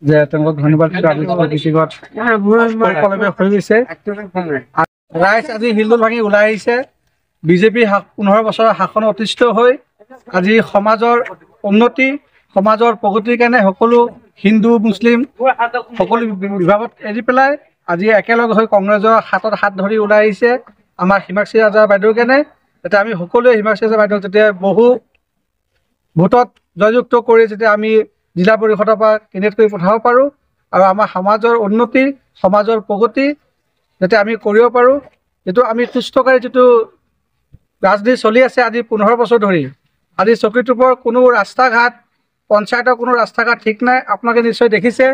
যে তেওঁলোকক ধন্যবাদ ব্যক্তিগত হৈ গৈছে। ৰাইজ আজি হিলদোল ভাঙি ওলাই আহিছে। বিজেপি 15 বছৰৰ শাসন অতিষ্ঠ হৈ আজি সমাজৰ উন্নতি, সমাজৰ প্ৰগতিৰ কাৰণে সকলো হিন্দু মুছলিম সকলো বিভাগত এৰি পেলাই আজি একেলগ হৈ কংগ্ৰেছৰ হাতত হাত ধৰি ওলাই আহিছে আমাৰ হিমাক্ষী ৰাজা বাইদেউৰ কাৰণে, যাতে আমি সকলোৱে হিমাক্ষী ৰাজা বাইদেউক যাতে বহু ভোটত জয়যুক্ত কৰি যাতে আমি জিলা পৰিষদৰ পৰা কেন্দ্ৰিত কৰি পঠাব পাৰোঁ আৰু আমাৰ সমাজৰ উন্নতি, সমাজৰ প্ৰগতি যাতে আমি কৰিব পাৰোঁ। যিটো আমি সুস্থকাৰী যিটো ৰাজনীতি চলি আছে আজি 15 বছৰ ধৰি, আজি চকীটোপৰ কোনো ৰাস্তা ঘাট, পঞ্চায়তৰ কোনো ৰাস্তা ঘাট ঠিক নাই। আপোনালোকে নিশ্চয় দেখিছে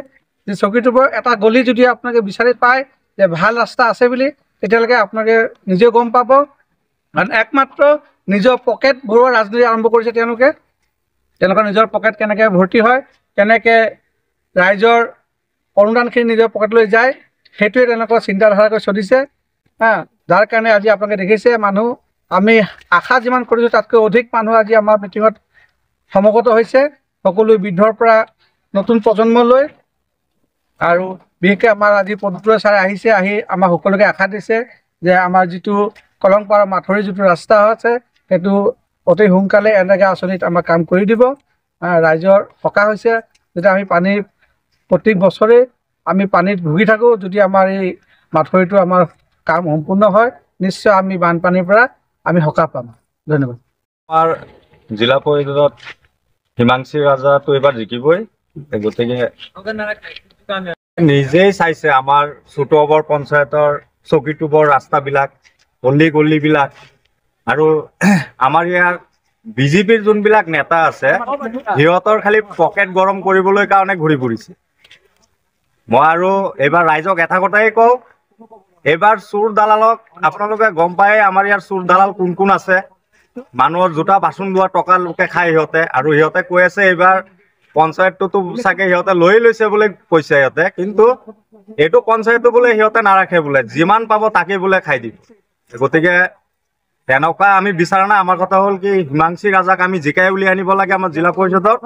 যে চকীটোপৰ এটা গলি যদি আপোনালোকে বিচাৰি পায় যে ভাল ৰাস্তা আছে বুলি, তেতিয়ালৈকে আপোনালোকে নিজে গম পাব। কাৰণ একমাত্ৰ নিজৰ পকেট ভৰোৱা ৰাজনীতি আৰম্ভ কৰিছে তেওঁলোকৰ নিজৰ পকেট কেনেকৈ ভৰ্তি হয়, কেনেকৈ ৰাইজৰ অনুদানখিনি নিজৰ পকেটলৈ যায়, সেইটোৱে তেওঁলোকৰ চিন্তাধাৰাকৈ চলিছে। যাৰ কাৰণে আজি আপোনালোকে দেখিছে মানুহ, আমি আশা যিমান কৰিছোঁ তাতকৈ অধিক মানুহ আজি আমাৰ মিটিঙত সমগত হৈছে, সকলো বৃদ্ধৰ পৰা নতুন প্ৰজন্মলৈ। আৰু বিশেষকৈ আমাৰ আজি পদুত্ৰ ছাৰ আহিছে, আহি আমাৰ সকলোকে আশা দিছে যে আমাৰ যিটো কলংপাৰ মাথৰি যিটো ৰাস্তা আছে সেইটো অতি সোনকালে এনেকৈ আঁচনিত আমাৰ কাম কৰি দিব। ৰাইজৰ সকাহ হৈছে যেতিয়া আমি পানী প্ৰত্যেক বছৰে আমি পানীত ভুগি থাকোঁ, যদি আমাৰ এই মাথৰিটো আমাৰ কাম সম্পূৰ্ণ হয় নিশ্চয় আমি বানপানীৰ পৰা আমি সকাহ পাম। ধন্যবাদ। আমাৰ জিলা পৰিষদত হিমাক্ষী ৰাজাটো এইবাৰ জিকিবই, গতিকে নিজেই চাইছে আমাৰ চুটোবৰ পঞ্চায়তৰ চকীটোবৰ ৰাস্তাবিলাক, গলি গলিবিলাক, আৰু আমাৰ ইয়াৰ বিজেপিৰ যোনবিলাক নেতা আছে সিহঁতৰ খালি পকেট গৰম কৰিবলৈ কাৰণে ঘূৰি ফুৰিছে। মই আৰু এইবাৰ ৰাইজক এটা কথাই কওঁ, এইবাৰ চোৰ দালালক আপোনালোকে গম পায় আমাৰ ইয়াৰ চোৰ দালাল কোন কোন আছে। মানুহৰ জোতা বাচন লোৱা টকা লোকে খায় সিহঁতে, আৰু সিহঁতে কৈ আছে এইবাৰ পঞ্চায়তটোতো চাগে সিহঁতে লৈ লৈছে বুলি কৈছে সিহঁতে, কিন্তু এইটো পঞ্চায়তটো বোলে সিহঁতে নাৰাখে, বোলে যিমান পাব তাকে বোলে খাই দিব। গতিকে তেনেকুৱা আমি বিচাৰা নাই। আমাৰ কথা হ'ল কি হিমাক্ষী ৰাজাক আমি জিকাই উলিয়াই আনিব লাগে আমাৰ জিলা পৰিষদত,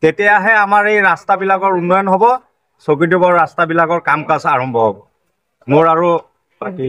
তেতিয়াহে আমাৰ এই ৰাস্তাবিলাকৰ উন্নয়ন হ'ব, চকীটোবৰ ৰাস্তাবিলাকৰ কাম কাজ আৰম্ভ হ'ব। মোৰ আৰু বাকী